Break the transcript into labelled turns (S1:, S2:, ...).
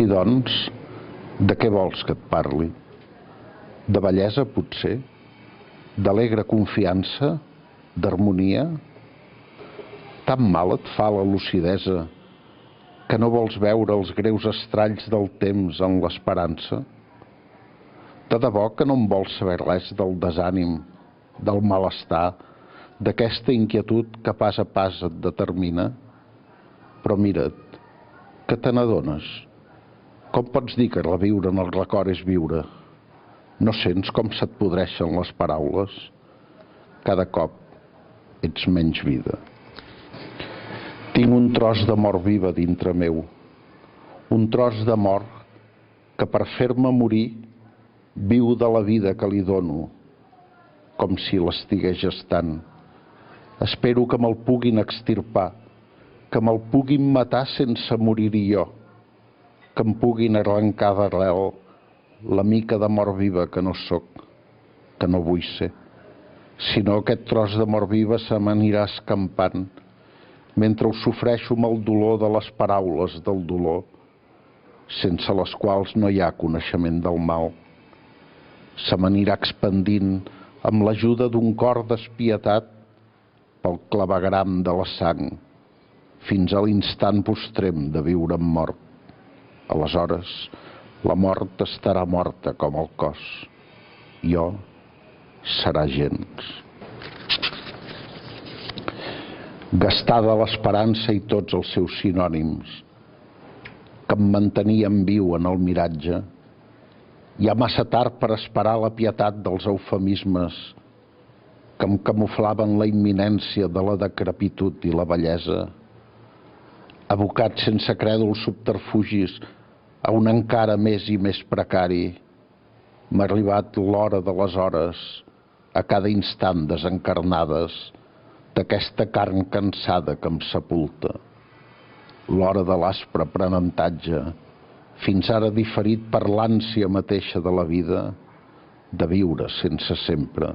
S1: Així doncs, de què vols que et parli? De bellesa, potser? D'alegre confiança? D'harmonia? Tan mal et fa la lucidesa que no vols veure els greus estralls del temps en l'esperança? De debò que no en vols saber res del desànim, del malestar, d'aquesta inquietud que pas a pas et determina? Però mira't, que te n'adones. Com pots dir que reviure en el record és viure? No sents com se't podreixen les paraules? Cada cop ets menys vida. Tinc un tros de mort viva dintre meu, un tros de mort que per fer-me morir viu de la vida que li dono, com si l'estigués gestant. Espero que me'l puguin extirpar, que me'l puguin matar sense morir-hi jo, que em puguin arrencar d'arrel la mica de mort viva que no sóc, que no vull ser. Si no, aquest tros de mort viva se m'anirà escampant, mentre ho sofreixo amb el dolor de les paraules del dolor, sense les quals no hi ha coneixement del mal. Se m'anirà expandint amb l'ajuda d'un cor despietat pel clavegram de la sang, fins a l'instant postrem de viure en mort. Aleshores, la mort estarà morta com el cos. Jo serà gens. Gastada l'esperança i tots els seus sinònims, que em mantenien viu en el miratge, ja massa tard per esperar la pietat dels eufemismes que em camuflaven la imminència de la decrepitud i la vellesa. Abocat sense crèduls subterfugis a un encara més i més precari, m'ha arribat l'hora de les hores, a cada instant desencarnades, d'aquesta carn cansada que em sepulta. L'hora de l'aspre aprenentatge, fins ara diferit per l'ànsia mateixa de la vida, de viure sense sempre.